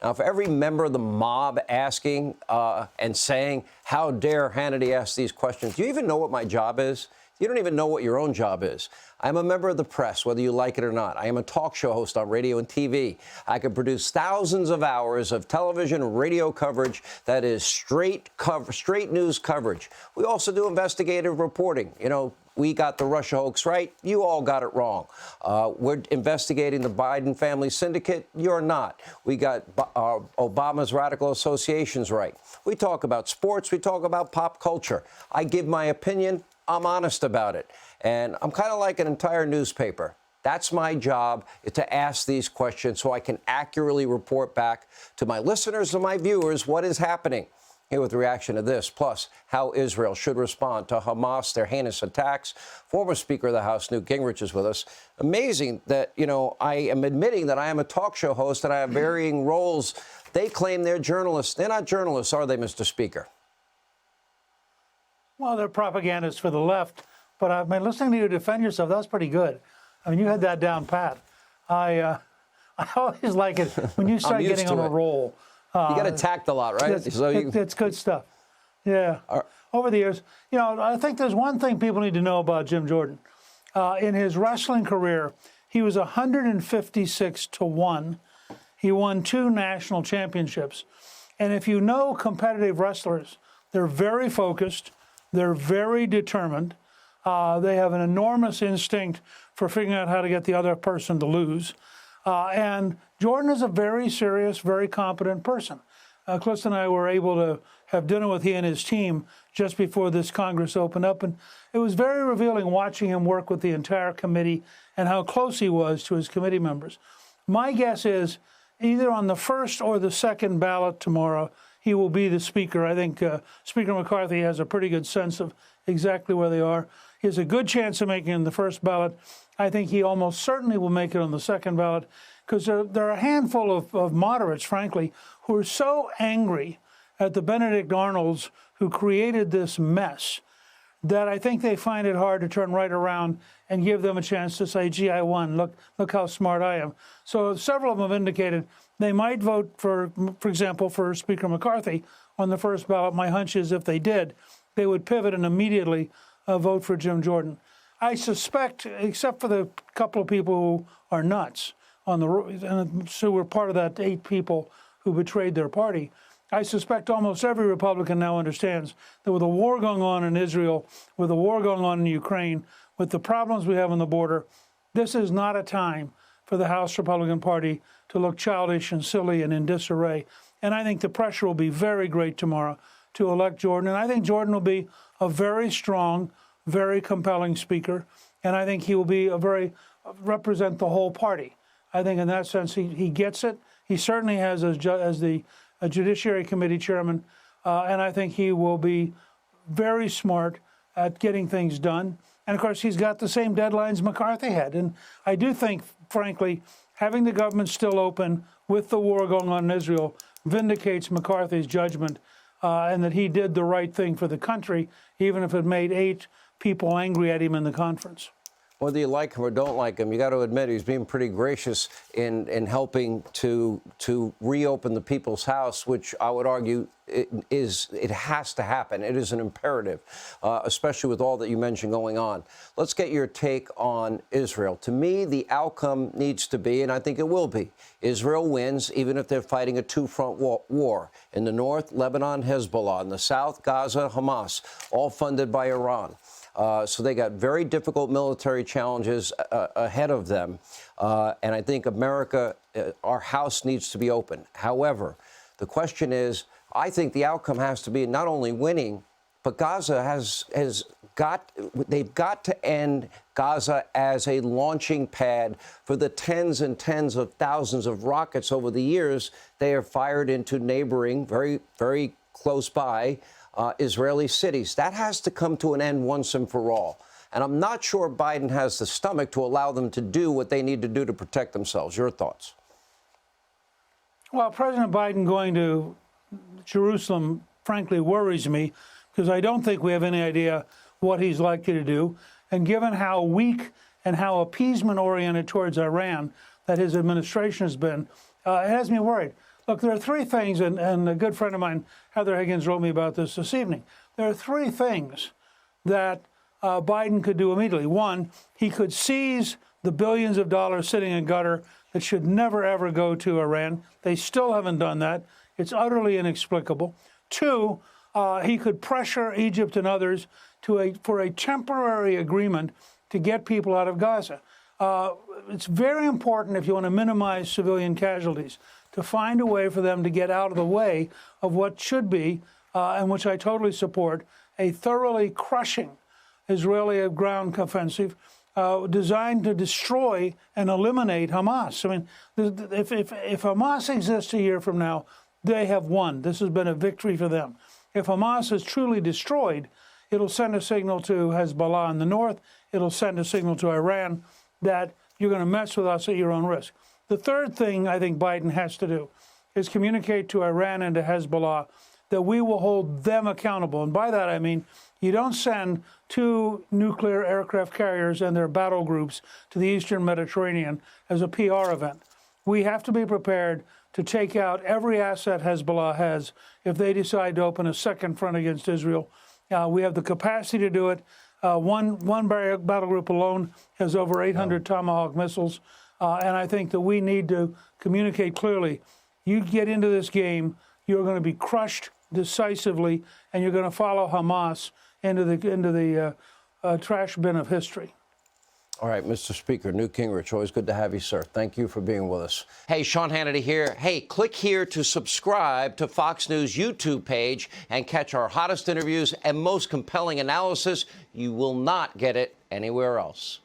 Now, for every member of the mob asking and saying, how dare Hannity ask these questions, do you even know what my job is? You don't even know what your own job is. I'm a member of the press, whether you like it or not. I am a talk show host on radio and TV. I can produce thousands of hours of television and radio coverage that is straight news coverage. We also do investigative reporting. You know, we got the Russia hoax right. You all got it wrong. We're investigating the Biden family syndicate. You're not. We got Obama's radical associations right. We talk about sports. We talk about pop culture. I give my opinion. I'm honest about it. And I'm kind of like an entire newspaper. That's my job, to ask these questions so I can accurately report back to my listeners and my viewers what is happening. Here with the reaction to this, plus how Israel should respond to Hamas, their heinous attacks. Former Speaker of the House, Newt Gingrich, is with us. Amazing that, you know, I am admitting that I am a talk show host and I have varying roles. They claim they're journalists. They're not journalists, are they, Mr. Speaker? Well, they're propagandists for the left, but I've been listening to you defend yourself. That was pretty good. I mean, you had that down pat. I always like it when you start getting on a roll. You get attacked a lot, right? It's good stuff. Yeah. Over the years, you know, I think there's one thing people need to know about Jim Jordan. In his wrestling career, he was 156-1. He won 2 national championships. And if you know competitive wrestlers, they're very focused. They're very determined. They have an enormous instinct for figuring out how to get the other person to lose. And Jordan is a very serious, very competent person. Clifton and I were able to have dinner with he and his team just before this Congress opened up. And it was very revealing watching him work with the entire committee and how close he was to his committee members. My guess is either on the first or the second ballot tomorrow, he will be the speaker. I think Speaker McCarthy has a pretty good sense of exactly where they are. He has a good chance of making it in the first ballot. I think he almost certainly will make it on the second ballot because there are a handful of moderates, frankly, who are so angry at the Benedict Arnolds who created this mess that I think they find it hard to turn right around and give them a chance to say, gee, I won. Look how smart I am. So several of them have indicated they might vote for example, for Speaker McCarthy on the first ballot. My hunch is if they did, they would pivot and immediately vote for Jim Jordan. I suspect, except for the couple of people who are nuts on the and so we're part of that 8 people who betrayed their party. I suspect almost every Republican now understands that with the war going on in Israel, with the war going on in Ukraine, with the problems we have on the border, this is not a time for the House Republican Party to look childish and silly and in disarray. And I think the pressure will be very great tomorrow to elect Jordan. And I think Jordan will be a very strong, very compelling speaker. And I think he will be represent the whole party. I think in that sense, he gets it. He certainly has as the Judiciary Committee chairman. And I think he will be very smart at getting things done. And of course, he's got the same deadlines McCarthy had. And I do think, frankly, having the government still open with the war going on in Israel vindicates McCarthy's judgment and that he did the right thing for the country, even if it made 8 people angry at him in the conference. Whether you like him or don't like him, you got to admit he's being pretty gracious in helping to reopen the People's House, which I would argue it has to happen. It is an imperative, especially with all that you mentioned going on. Let's get your take on Israel. To me, the outcome needs to be, and I think it will be, Israel wins, even if they're fighting a 2-front war. In the north, Lebanon, Hezbollah. In the south, Gaza, Hamas, all funded by Iran. So they got very difficult military challenges ahead of them. And I think America, our house needs to be open. However, the question is, I think the outcome has to be not only winning, but Gaza they've got to end Gaza as a launching pad for the tens and tens of thousands of rockets over the years they have fired into neighboring, very, very close by, Israeli cities. That has to come to an end once and for all. And I'm not sure Biden has the stomach to allow them to do what they need to do to protect themselves. Your thoughts? Well, President Biden going to Jerusalem, frankly, worries me because I don't think we have any idea what he's likely to do. And given how weak and how appeasement-oriented towards Iran that his administration has been, it has me worried. Look, there are three things, and a good friend of mine, Heather Higgins, wrote me about this evening. There are three things that Biden could do immediately. One, he could seize the billions of dollars sitting in Qatar that should never, ever go to Iran. They still haven't done that. It's utterly inexplicable. Two, he could pressure Egypt and others for a temporary agreement to get people out of Gaza. It's very important, if you want to minimize civilian casualties, to find a way for them to get out of the way of what should be, and which I totally support, a thoroughly crushing Israeli ground offensive designed to destroy and eliminate Hamas. I mean, if Hamas exists a year from now, they have won. This has been a victory for them. If Hamas is truly destroyed, it'll send a signal to Hezbollah in the north. It'll send a signal to Iran that you're going to mess with us at your own risk. The third thing I think Biden has to do is communicate to Iran and to Hezbollah that we will hold them accountable. And by that, I mean, you don't send 2 nuclear aircraft carriers and their battle groups to the Eastern Mediterranean as a PR event. We have to be prepared to take out every asset Hezbollah has if they decide to open a second front against Israel. We have the capacity to do it. One battle group alone has over 800 Tomahawk missiles. And I think that we need to communicate clearly. You get into this game, you're going to be crushed decisively, and you're going to follow Hamas into the trash bin of history. All right, Mr. Speaker, Newt Gingrich, always good to have you, sir. Thank you for being with us. Hey, Sean Hannity here. Hey, click here to subscribe to Fox News YouTube page and catch our hottest interviews and most compelling analysis. You will not get it anywhere else.